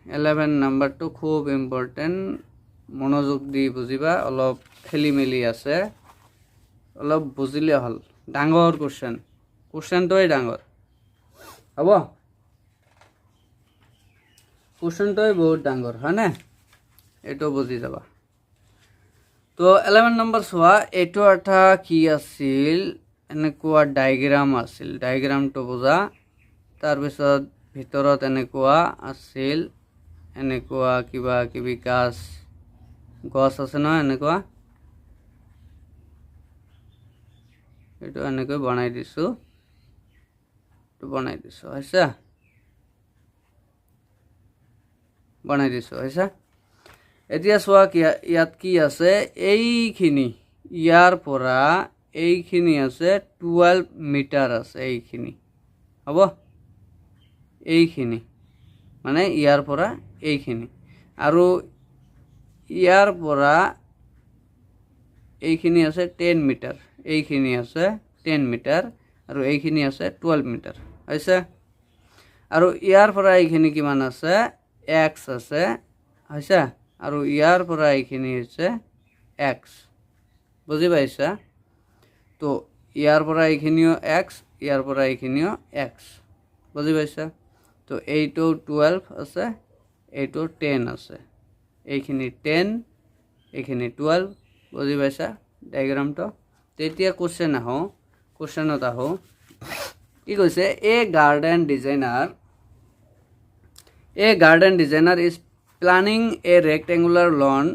11 নাম্বাৰটো খুব ইম্পৰ্টেণ্ট মনোযোগ দি বুজিবা অলপ খেলি মেলি আছে অলপ বুজিলে হল ডাঙৰ কোশ্চেনটোই ডাঙৰ হ'ব কোশ্চেনটোই বহুত ডাঙৰ হয়নে এটো বুজি যাবা তো 11 নম্বৰ চোৱা এটো এটা কি আছিল এনেকুৱা ডায়াগ্ৰাম আছিল ডায়াগ্ৰামটো বুজা তাৰ পিছত ভিতৰত এনেকুৱা আছিল এনেকুৱা কিবা কিবি গছ আছে ন এনেকুৱা এটো এনেকৈ বনাই দিছো হৈছে এতিয়া চোৱা কি ইয়াত কি আছে এইখিনি ইয়াৰ পৰা এইখিনি আছে 12 মিটাৰ আছে এইখিনি হ'ব এইখিনি মানে ইয়াৰ পৰা এইখিনি আৰু ইয়াৰ পৰা এইখিনি আছে 10 মিটাৰ এইখিনি আছে 10 মিটাৰ আৰু এইখিনি আছে 12 মিটাৰ হৈছে আৰু ইয়াৰ পৰা এইখিনি কিমান আছে x আছে হৈছে আৰু ইয়াৰ পৰা এইখিনি হৈছে x বুজি পাইছা তো ইয়াৰ পৰা এইখিনিও x ইয়াৰ পৰা এইখিনিও x বুজি পাইছা তো এইটো 12 আছে এইটো 10 আছে এইখিনি 10 এইখিনি 12 বুজি পাইছা ডায়াগ্ৰামটো তেতিয়া কোশ্চেনত আহো কি কৈছে A garden designer is planning a rectangular lawn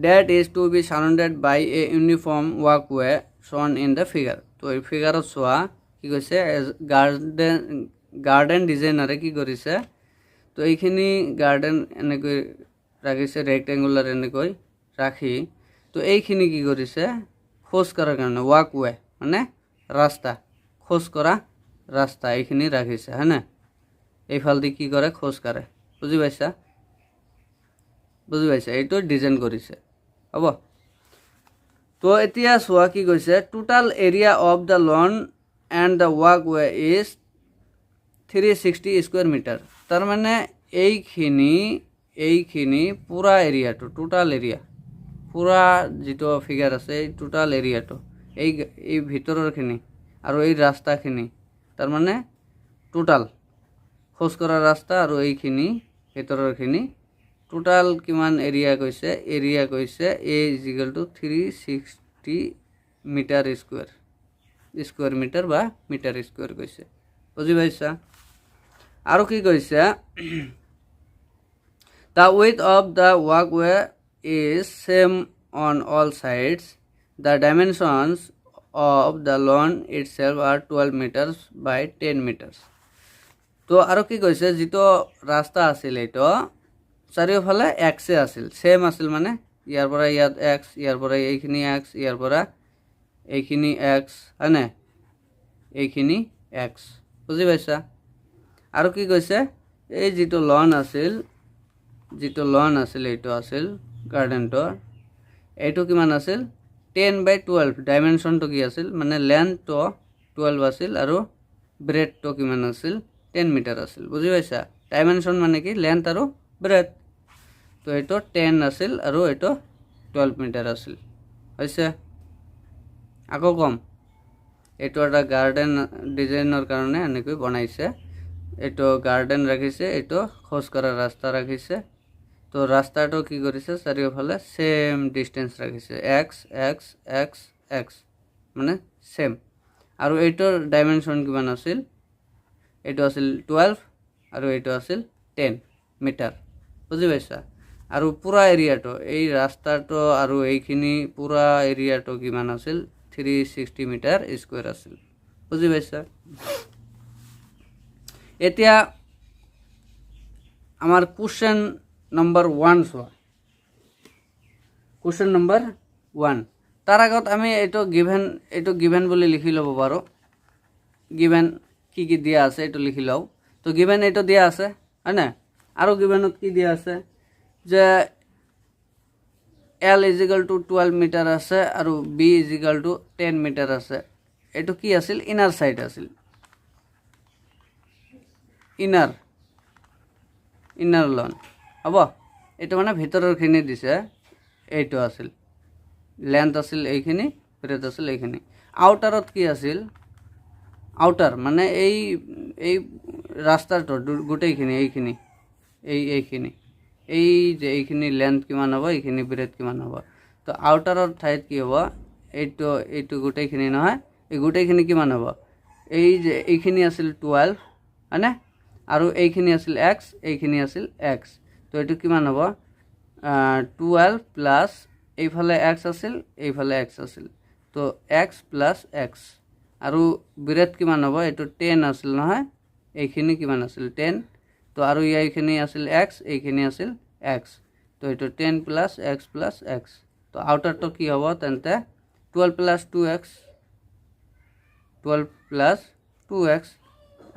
that is to be surrounded by a uniform walkway shown in the figure তো এই ফিগাৰত চোৱা কি কৈছে গাৰ্ডেন ডিজাইনাৰে কি কৰিছে তো এইখিনি গাৰ্ডেন এনেকৈ ৰাখিছে ৰেক্টেঙ্গুলাৰ এনেকৈ ৰাখি তো এইখিনি কি কৰিছে খোজ কৰাৰ কাৰণে walkway মানে ৰাস্তা খোজ কৰা ৰাস্তা এইখিনি ৰাখিছে হয়নে এইফালদি কি কৰে খোজ কাঢ়ে বুজি পাইছা এইটো ডিজাইন কৰিছে হ'ব তো এতিয়া চোৱা কি কৈছে total area of the lawn and the walkway is 360 square metre তাৰ মানে এইখিনি পুৰা এৰিয়াটো টোটাল এৰিয়া পুৰা যেটো ফিগাৰ আছে টোটাল এৰিয়াটো এই ভিতৰৰখিনি আৰু এই ৰাস্তাখিনি তাৰ মানে টোটাল খোজ কৰা ৰাস্তা আৰু এইখিনি ভিতৰৰখিনি টোটাল কিমান এৰিয়া কৈছে A = 360 মিটাৰ স্কয়াৰ মিটাৰ বা মিটাৰ স্কয়াৰ কৈছে বুজি পাইছা আৰু কি কৈছে the width of the walkway is same on all sides the dimensions of the lawn itself are 12 meters by 10 meters তো আৰু কি কৈছে যেটো ৰাস্তা আছিল এটো চাৰিওফালে x আছিল সেম আছিল মানে ইয়াৰ পৰা ইয়াত x ইয়াৰ পৰা এইখিনি x ইয়াৰ পৰা এইখিনি x আনে এইখিনি x বুজি পাইছা আৰু কি কৈছে এই যেটো লন আছিল এইটো আছিল গাৰ্ডেনটো এইটো কিমান আছিল 10/12 ডাইমেনশনটো কি আছিল মানে লেন্থটো 12 আছিল আৰু ব্ৰেডটো কিমান আছিল 10 মিটাৰ আছিল বুজি পাইছা ডাইমেনশন মানে কি লেন্থ আৰু ব্ৰেড তো এইটো 10 আছিল আৰু এইটো 12 মিটাৰ আছিল হৈছে আকৌ কম এইটো এটা গাৰ্ডেন ডিজাইনৰ কাৰণে এনেকৈ বনাইছে এইটো গাৰ্ডেন ৰাখিছে এইটো খোজ কৰা ৰাস্তা ৰাখিছে তো ৰাস্তাটো কি কৰিছে চাৰিওফালে সেম ডিসটেন্স ৰাখিছে x মানে সেম আৰু এইটোৰ ডাইমেনশন কিমান আছিল এইটো আছিল 12 আৰু এইটো আছিল 10 মিটাৰ বুজি পাইছা আৰু পুৰা এৰিয়াটো এই ৰাস্তাটো আৰু এইখিনি পুৰা এৰিয়াটো কিমান আছিল 360 মিটাৰ স্কয়াৰ আছিল বুজি পাইছা এতিয়া আমাৰ কোশ্চেন নম্বৰ 1 চোৱা কোশ্চেন নম্বৰ 1 তাৰ আগত আমি এইটো গিভেন বুলি লিখি লব পাৰো গিভেন কি দিয়া আছে এইটো লিখি লও তো গিভেন এইটো দিয়া আছে হয়নে আৰু গিভেনত কি দিয়া আছে যে L = 12 মিটাৰ আছে আৰু B = 10 মিটাৰ আছে এইটো কি আছিল ইনাৰ সাইড আছিল ইনাৰ লন হ'ব এইটো মানে ভিতৰৰখিনি দিছে এইটো আছিল লেন্থ আছিল এইখিনি ব্ৰেথ আছিল এইখিনি আউটাৰত কি আছিল আউটাৰ মানে এই ৰাস্তাটোৰ গোটেইখিনি এইখিনি এই যে এইখিনি লেন্থ কিমান হ'ব এইখিনি ব্ৰেথ কিমান হ'ব তো আউটাৰৰ ঠাইত কি হ'ব এইটো গোটেইখিনি নহয় এই গোটেইখিনি কিমান হ'ব এই যে এইখিনি আছিল 12 হয়নে আৰু এইখিনি আছিল x এইখিনি আছিল x তো এইটো কিমান হ'ব 12 প্লাছ এইফালে x আছিল এইফালে x আছিল তো x প্লাছ x আৰু ব্ৰেথ কিমান হ'ব এইটো 10 আছিল নহয় এইখিনি কিমান আছিল 10 তো আৰু এইখিনি আছিল x এইখিনি আছিল x তো এইটো 10 প্লাছ x প্লাছ x তো আউটাৰটো কি হ'ব তেন্তে 12 প্লাছ 2x 12 প্লাছ 2x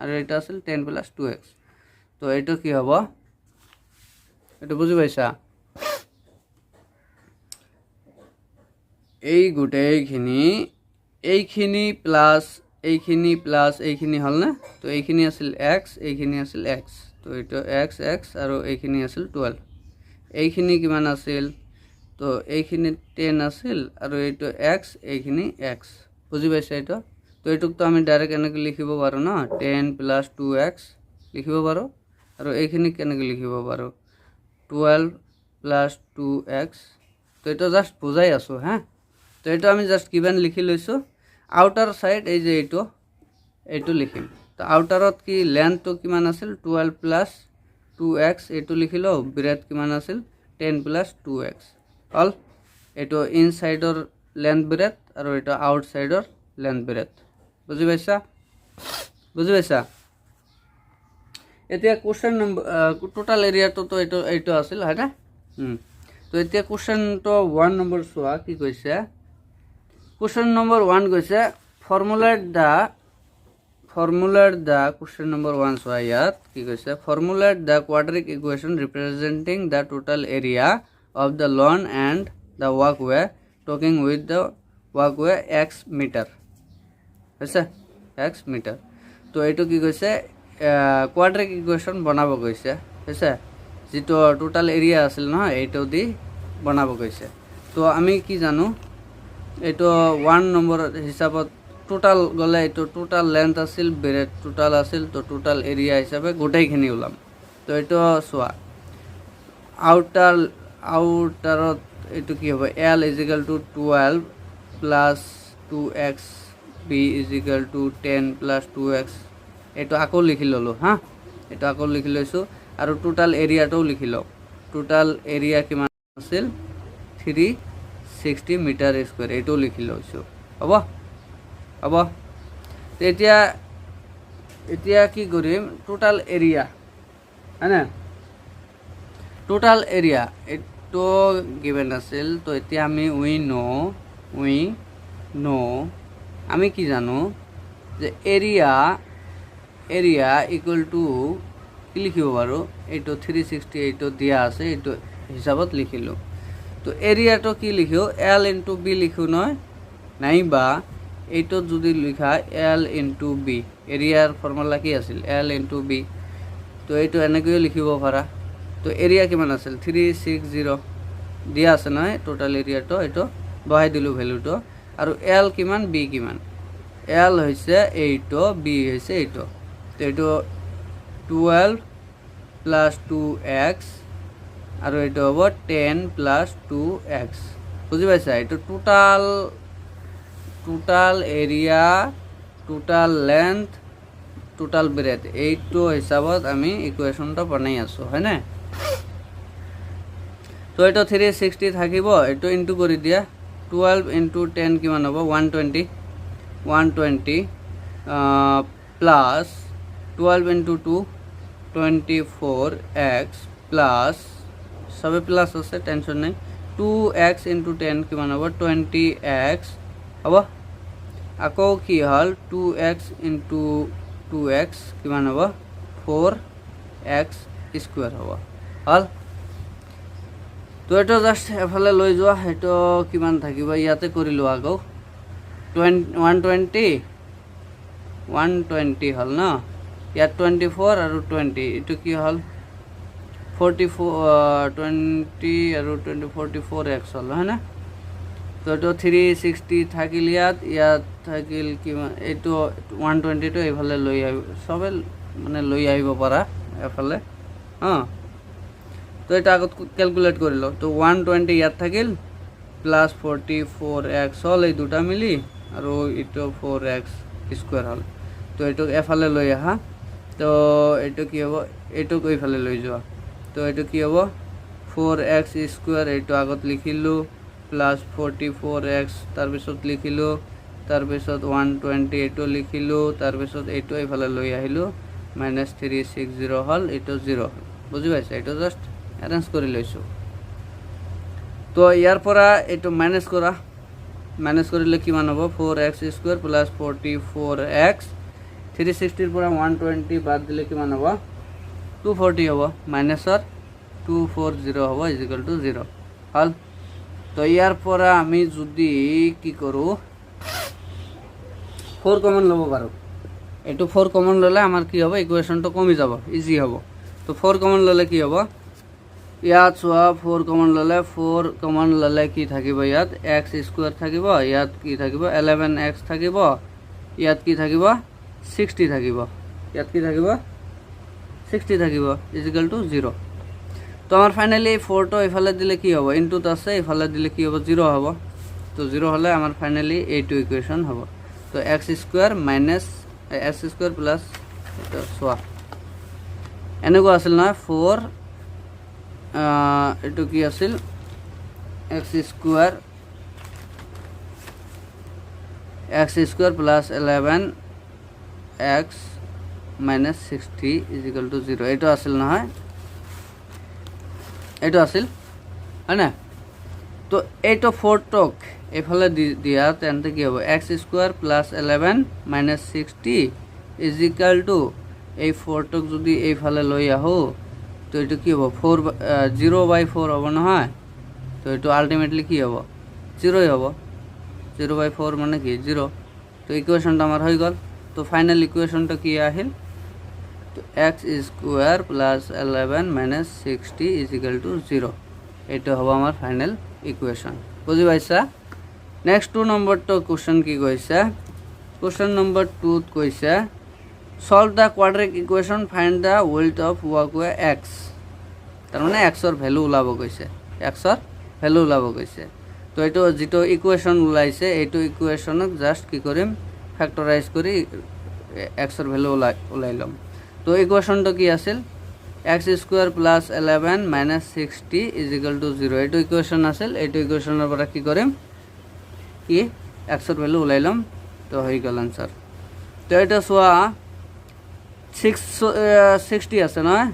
আৰু এটা আছিল 10 প্লাছ 2x তো এইটো কি হ'ব এইটো বুজি পাইছা এই গোটেইখিনি এইখিনি প্লাছ এইখিনি হ'ল না তো এইখিনি আছিল x এইখিনি আছিল x তো এইটো x আৰু এইখিনি আছিল 12 এইখিনি কিমান আছিল তো এইখিনি 10 আছিল আৰু এইটো x এইখিনি x বুজি পাইছা এইটো তো এইটোক তো আমি ডাইৰেক্ট এনেকৈ লিখিব পাৰোঁ ন 10 প্লাছ 2x লিখিব পাৰোঁ আৰু এইখিনি কেনেকৈ লিখিব পাৰোঁ 12 প্লাছ 2x তো এইটো জাষ্ট বুজাই আছোঁ হা তো এইটো আমি জাষ্ট কিমান লিখি লৈছোঁ আউটাৰ সাইড এই যে এইটো লিখিম তো আউটাৰত কি লেন্থটো কিমান আছিল 12 প্লাছ 2x এইটো লিখিলোঁ ব্ৰেথ কিমান আছিল 10 প্লাছ 2x অল এইটো ইনসাইডৰ লেন্থ ব্ৰেথ আৰু এইটো আউটসাইডৰ লেন্থ ব্ৰেথ বুজি পাইছা এতিয়া কোশ্চেন নম্বৰ টোটাল এৰিয়াটো তো এইটো আছিল হয়নে তো এতিয়া কোশ্চেনটো 1 নম্বৰ চোৱা কি কৈছে কোশ্চেন নম্বৰ 1 কৈছে ফৰ্মুলেট দ্য কোশ্চেন নম্বৰ 1 চোৱা ইয়াত কি কৈছে ফৰ্মুলেট the কোৱাড্ৰিক equation ৰিপ্ৰেজেণ্টিং the total area of the lawn and the ৱাকৱে talking with the ৱাকৱে x metre হৈছে x মিটাৰ তো এইটো কি কৈছে কোৱাড্ৰিক ইকুৱেশ্যন বনাব কৈছে হৈছে যেটো টোটাল এৰিয়া আছিল নহয় এইটো দি বনাব কৈছে তো আমি কি জানো এইটো 1 নম্বৰ হিচাপত টোটাল গলে এইটো টোটাল লেন্থ আছিল ব্ৰেথ টোটাল আছিল তো টোটাল এৰিয়া হিচাপে গোটেইখিনি ওলাম তো এইটো চোৱা আউটাৰত এইটো কি হ'ব l = 12 plus 2x b = 10 plus 2x এইটো আকৌ লিখি ললোঁ হা এইটো আকৌ লিখি লৈছোঁ আৰু টোটাল এৰিয়াটোও লিখি লওঁ টোটাল এৰিয়া কিমান আছিল 360 মিটাৰ স্কয়াৰ এইটো লিখি লৈছোঁ হ'ব তো এতিয়া কি কৰিম টোটাল এৰিয়া হয়নে টোটাল এৰিয়া এইটো গিভেন আছিল তো এতিয়া আমি উই নো আমি কি জানো যে এৰিয়া ইকুৱেল টু কি লিখিব পাৰোঁ এইটো 360 এইটো দিয়া আছে এইটো হিচাপত লিখিলোঁ তো এৰিয়াটো কি লিখোঁ l * b লিখোঁ নহয় নাইবা এইটো যদি লিখা l * b এৰিয়াৰ ফৰ্মুলা কি আছিল l * b তো এইটো এনেকৈ লিখিব পাৰা তো এৰিয়া কিমান আছিল 360 দিয়া আছে নহয় টোটাল এৰিয়াটো এইটো বহাই দিলোঁ ভ্যালুটো আৰু l কিমান b কিমান l হৈছে এইটো b হৈছে এইটো তো এইটো 12 প্লাছ 2x আৰু এইটো হ'ব 10 প্লাছ 2x বুজি পাইছা এইটো total area total length total breath এইটো হিচাপত আমি ইকুৱেশ্যনটো বনাই আছোঁ হয়নে তো এইটো 360 থাকিব এইটো ইনটু কৰি দিয়া 12 * 10 কিমান হ'ব 120 প্লাছ 12 * 2 24x প্লাছ সবে প্লাছ আছে টেনশ্যন নাই 2x * 10 কিমান হ'ব 20x হ'ব আকৌ কি হ'ল 2x * 2x কিমান হ'ব 4x স্কয়াৰ হ'ব হল তো এইটো জাষ্ট এফালে লৈ যোৱা এইটো কিমান থাকিব ইয়াতে কৰিলোঁ আকৌ 120 হল ন ইয়াত 24 আৰু 20 এইটো কি হল 20 আৰু 44x হ'ল হয় না। তো এইটো 360 থাকিল, ইয়াত থাকিল কিমান, এইটো 120টো এইফালে লৈ আহিব, চবে মানে লৈ আহিব পাৰা এফালে। তো এটা আগত ক্যালকুলেট কৰি লওঁ। তো 120 ইয়াত থাকিল প্লাস 44x হ'ল, এই দুটা মিলি, আৰু এইটো 4x স্কোয়ার হ'ল। তো এইটোক এফালে লৈ আহা। তো এইটো কি হ'ব, এইটোক এইফালে লৈ যোৱা। তো এইটো কি হ'ব 4x স্কোয়াৰ, এইটো আগত লিখিলোঁ, প্লাস 44x তাৰপিছত লিখিলোঁ, তাৰপিছত 120 এইটো লিখিলোঁ, তাৰপিছত এইটো এইফালে লৈ আহিলোঁ, -360 হ'ল, এইটো 0 হ'ল। বুজি পাইছে? এইটো জাষ্ট এৰেঞ্জ কৰি লৈছোঁ। তো ইয়াৰ পৰা এইটো মাইনাছ কৰা, মাইনাছ কৰিলে কিমান হ'ব, 4x স্কোয়াৰ প্লাস 44x, 360 পৰা 120 বাদ দিলে কিমান হ'ব, 240 হ'ব, মাইনাছৰ 240 হ'ব, ইজিক্যাল টু 0 হ'ল। তো ইয়াৰ পৰা আমি যদি কি কৰোঁ, 4 কমন ল'ব পাৰোঁ। এইটো 4 কমন ল'লে আমাৰ কি হ'ব, ইকুৱেশ্যনটো কমি যাব, ইজি হ'ব। তো 4 কমন ল'লে কি হ'ব, ইয়াত চোৱা 4 কমন ল'লে কি থাকিব, ইয়াত x স্কোয়ার থাকিব, ইয়াত কি থাকিব 11x থাকিব, ইয়াত কি থাকিব 60 থাকিব, ইয়াত কি থাকিব 60 থাকিব, ইজিক্যাল টু 0। তো আমার ফাইনালি এই 4টো এইফালে দিলে কি হ'ব, ইনটুত আছে, এইফালে দিলে কি হ'ব 0 হ'ব। তো 0 হলে আমার ফাইনালি এইটো ইকুয়েশন হ'ব। তো x square minus x square plus এটা চোৱা এনেকুৱা আছিল নহয়, 4 এইটো কি আছিল x square plus 11x minus 60 equal to 0, এইটো আছিল নহয়, এইটো আছিল হয় না। তো এইটো 4টোক এইফালে দিয়া তেন্তে কি হ'ব, x square plus 11 minus 60 equal to এই 4টোক যদি এইফালে লৈ আহো, তো এইটো কি হ'ব 0/4 হ'ব নহয়। তো এইটো আলটিমেটলি কি হ'ব 0 হ'ব, 0/4 মানে কি 0। তো ইকুয়েশনটা আমার হয়ে গেল। তো ফাইনাল ইকুয়েশনটা কি আহিল, তো x square plus 11 minus 60 equal to 0, এটা হ'ব আমার ফাইনাল ইকুয়েশন। বুঝি পাইছা? নেক্সট 2 নম্বরটো কোশ্চেন কি কৈছে, কোশ্চেন নম্বৰ 2 কৈছে solve the কোয়াড্রিক equation, find the weight of walkway x। তার মানে এক্সর ভ্যালু ওলাব কৈছে, এক্সর ভ্যালু ওলাব কৈছে। তো এইটো যেটো ইকুয়েশন ওলাইছে, এইটো ইকুয়েশনক জাস্ট কি কৰিম, ফ্যাক্টৰাইজ কৰি এক্সর ভ্যালু ওলাই লম। তো ইকুয়েশনটো কি আছিল, x square plus 11 minus 60 equal to 0, এইটো ইকুয়েশন আছিল। এইটো ইকুয়েশনৰ পৰা কি কৰিম, কি এক্সৰ ভ্যালু ওলাই লম। তো হৈ গ'ল আনসাৰ। তো এটা চোৱা 60 আছে নহয়,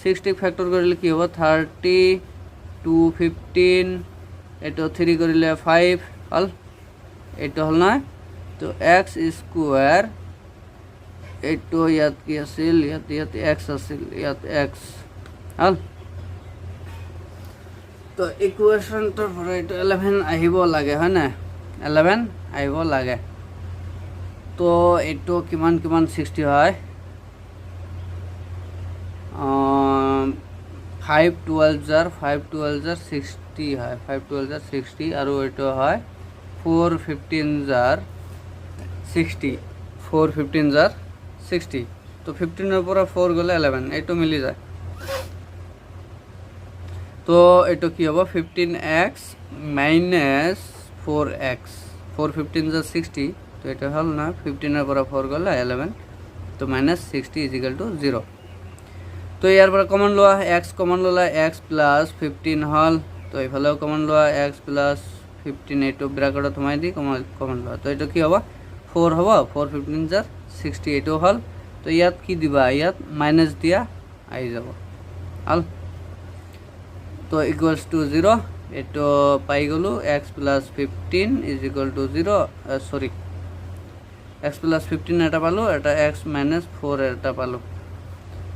60 ফ্যাক্টৰ কৰিলে কি হ'ব 30 2 15, এইটো 3 কৰিলে 5 হ'ল, এইটো হ'ল নহয়। তো x স্কোয়ার, এইটো ইয়াত কি আছিল, ইয়াত x আছিল, ইয়াত x হ'ল। তো ইকুয়েশনটোৰ পৰা এইটো 11 আহিব লাগে হয় না, 11 আহিব লাগে। তো এইটো কিমান 60 হয়, 5 12 jar 60 হয়, 5 12 jar 60, আৰু এইটো হয় 4 15 jar 60, 4 15 jar 60। তো 15 পৰা 4 গ'লে 11, এইটো মিলি যায়। তো এইটো কি হ'ব 15x মাইনাস 4x, 4 15 jar 60, তো এটা হল না 15 পৰা 4 গ'লে 11, তো মাইনাস 60 ইজিক্যাল টু 0। তো ইয়াৰ পৰা কমন লোৱা, x কমন ল'লা, x প্লাস 15 হল। তো এইফালেও কমন লোৱা, x প্লাস 15, এইটো ব্ৰেকেটত সোমাই দি কমন লোৱা। তো এইটো কি হ'ব 4 হ'ব, 4 15 jar 60, এইটো হল। তো ইয়াত কি দিবা, ইয়াত মাইনাস দিয়া আহি যাব হল। তো ইকুয়ালস টু 0, এইটো পাই গ'লো, x plus 15 is equal to 0, sorry x plus 15 এটা পালো, এটা x মাইনাস 4 এটা পালো।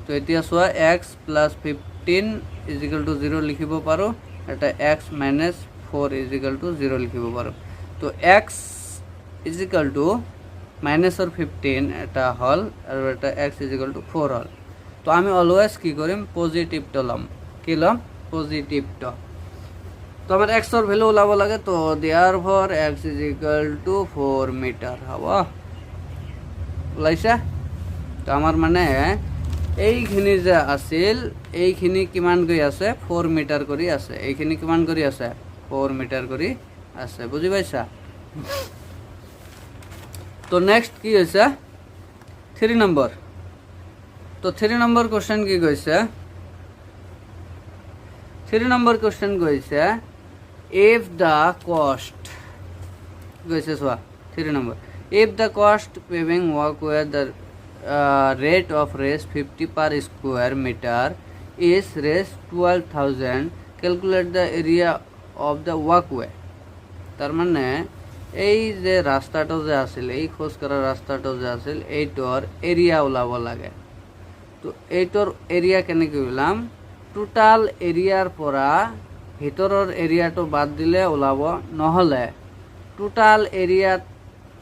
তো এতিয়া চোৱা x plus 15 is equal to 0 লিখিব পাৰো, এটা x minus 4 is equal to 0 লিখিব পাৰো। তো x ইজ ইকুয়াল টু মাইনাসৰ 15 এটা হল, আৰু এটা x ইজ ইকুয়াল টু 4 হল। তো আমি অলওয়েজ কি কৰিম পজিটিভটো ল'ম কি ল'ম পজিটিভটো তো আমাৰ এক্সৰ ভেলু ওলাব লাগে তো therefore x is equal to 4 metre হ'ব ওলাইছে তো আমাৰ মানে এইখিনি যে আছিল এইখিনি কিমান গৈ আছে 4 মিটাৰ কৰি আছে এইখিনি কিমান কৰি আছে 4 মিটাৰ কৰি আছে বুজি পাইছা তো নেক্সট কি হৈছে 3 নম্বৰ তো 3 নম্বৰ কোশ্চেন কি কৈছে 3 নম্বৰ কোশ্চেন কৈছে if the cost কৈছে চোৱা 3 number if the cost paving walkway the rate of raise 50 per square meter is raise 12,000 calculate the area of the walkway তার মানে এই যে রাস্তাটো যে আছিল এই খোজ করা রাস্তাটো যে আছিল এইটোর এরিয়া ওলাব লাগে তো এইটোর এরিয়া কেনেকৈ ওলাম টোটাল এরিয়ার পৰা ভিতৰৰ এৰিয়াটো বাদ দিলে ওলাব নহলে টোটাল এৰিয়াত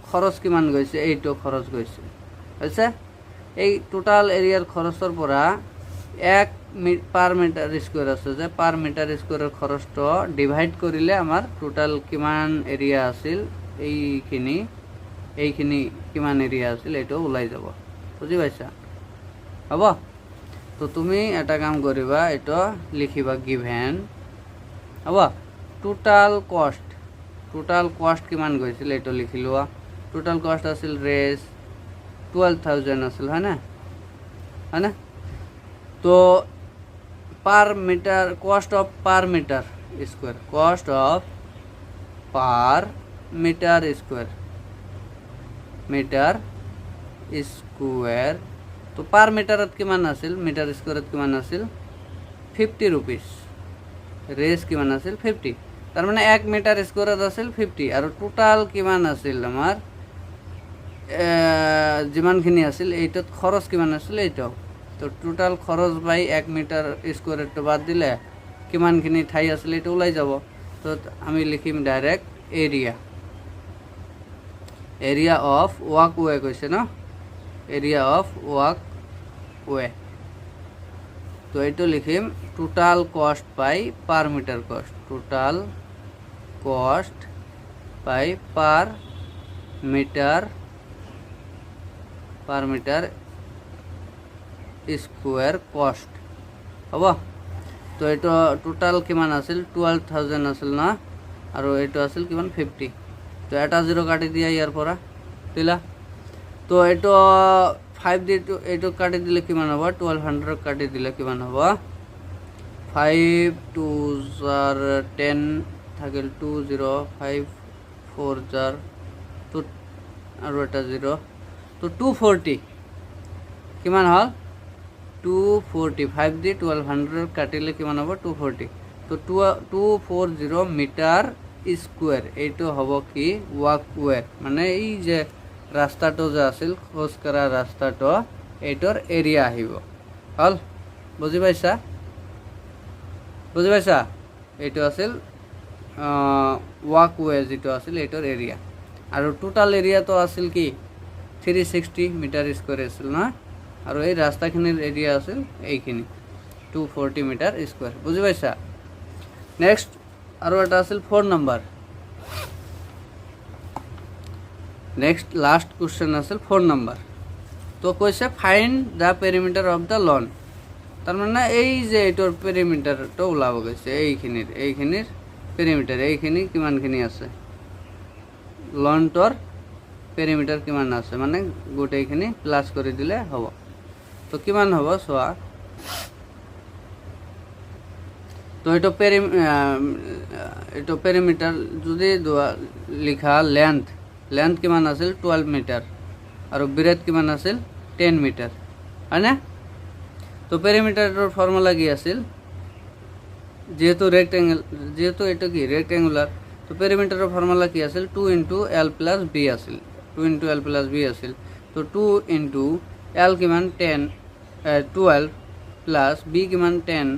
খৰচ কিমান গৈছে এইটো খৰচ গৈছে হৈছে এই টোটাল এৰিয়াৰ খৰচৰ পৰা 1 পাৰ মিটাৰ স্কোয়াৰ আছে যে পাৰ মিটাৰ স্কোয়াৰেৰ খৰচটো ডিভাইড কৰিলে আমাৰ টোটাল কিমান এরিয়া আছিল এইখিনি কিমান এরিয়া আছিল এইটো ওলাই যাব বুজি পাইছা হ'ব তো তুমি এটা কাম কৰিবা এইটো লিখিবা গিভেন হ'ব টোটাল কষ্ট কিমান গৈছিল এইটো লিখি লোৱা টোটাল কষ্ট আছিল ৰেজ 12,000 আছিল হয় না তো per metre cost of per metre square তো পার মিটারত কিমান আছিল মিটার স্কোয়ারত কিমান আছিল 50 रुपीस রেজ কিমান আছিল 50 তার মানে 1 মিটার স্কোয়ারত আছিল 50 আর টোটাল কিমান আছিল আমার যিমানখিনি আছিল এইটোত খরচ কিমান আছিল এইটো তো টোটাল খরচ বাই 1 মিটার স্কোয়ারটো বাদ দিলে কিমানখিনি ঠাই আছিল এইটো ওলাই যাব তো আমি লিখিম ডাইরেক্ট এরিয়া অফ ওয়াকওয়ে কৈছে ন এরিয়া অফ ওয়াকওয়ে তো এইটো লিখিম টোটাল কস্ট বাই পার মিটার কস্ট টোটাল কস্ট বাই পার মিটার স্কোয়ার কস্ট হ'ব তো এইটো টোটাল কিমান আছিল 12,000 আছিল না আৰু এইটো আছিল কিমান 50 তো এটা জিৰো কাটি দিয়া ইয়াৰ পৰা দিলা তো এইটো 5 দি এইটো কাটি দিলে কিমান হ'ব 1200 কাটি দিলে কিমান হ'ব 5 2 10 থাকিল 205 4 তো আৰু এটা জিরো তো 240 কিমান হল 245 দি 1200 কাটিলে কিমান হ'ব 240 তো 240 মিটার স্কোয়ার এইটো হ'ব কি ওয়াকওয়ে মানে এই যে রাস্তাটো যে আছিল খোজ করা রাস্তাটো এইটোর এরিয়া আহিব হল বুজি পাইছা এইটো আছিল ওয়াকওয়ে যেটো আছিল এইটোর এরিয়া আৰু টোটাল এৰিয়া তো আছিল কি 360 মিটাৰ স্কোয়াৰ আছিল না আৰু এই ৰাস্তাখিনিৰ এৰিয়া আছিল এইখিনি 240 মিটাৰ স্কোয়াৰ বুজি পাইছা নেক্সট আৰু এটা আছিল 4 নম্বৰ নেক্সট লাস্ট কোশ্চেন আছিল 4 নম্বৰ তো কৈছে find the perimeter of the lawn তাৰ মানে এই যে এইটোৰ পেৰিমিটাৰটো ওলাব গৈছে এইখিনিৰ পেৰিমিটাৰ এইখিনি কিমানখিনি আছে লনটোৰ পেৰিমিটাৰ কিমান আছে মানে গোটেইখিনি প্লাস কৰি দিলে হ'ব তো কিমান হ'ব চোৱা তো এইটো পেৰিমিটাৰ যদি লিখা লেন্থ কিমান আছিল 12 মিটাৰ আৰু ব্ৰেথ কিমান আছিল 10 মিটাৰ হয় না তো পেৰিমিটাৰৰ ফৰ্মুলা কি আছিল যেহেতু এটা কি ৰেক্টেঙ্গুলাৰ তো পেৰিমিটাৰৰ ফর্মুলা কি আছিল 2 * l + b আছিল 2 * l + b আছিল তো 2 * l কিমান 12 প্লাস b কিমান 10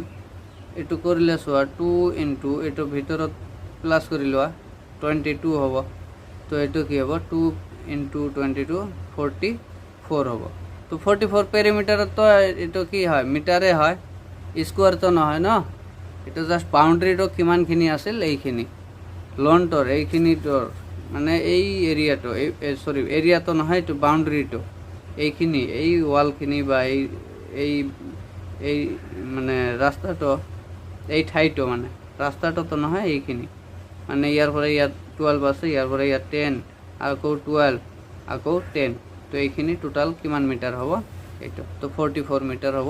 এটো কৰিলে চোৱা 2 * এটো ভিতৰত প্লাস কৰি লোৱা 22 হ'ব তো এটো কি হ'ব 2 * 22 44 হ'ব তো তো 44 পেৰিমিটাৰত তো এইটো কি হয় মিটাৰে হয় স্কোয়াৰ তো নহয় ন এটা জাস্ট বাউন্ডাৰিটো কিমানখিনি আছিল এইখিনি লনটোৰ এইখিনিটোৰ মানে এই এৰিয়াটো সৰি এৰিয়াটো নহয় এইটো বাউন্ডাৰিটো এইখিনি এই ওয়ালখিনি বা এই এই মানে ৰাস্তাটো এই ঠাইটো মানে ৰাস্তাটো তো নহয় এইখিনি মানে ইয়াৰ পৰা ইয়াত 12 আছে ইয়াৰ পৰা ইয়াত 10 আকৌ 12 আকৌ 10 তো এইখিনি টোটাল কিমান মিটাৰ হ'ব এইটো তো 44 মিটাৰ হ'ব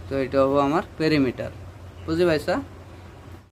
তো এইটো হ'ব আমাৰ পেৰিমিটাৰ বুজি পাইছা।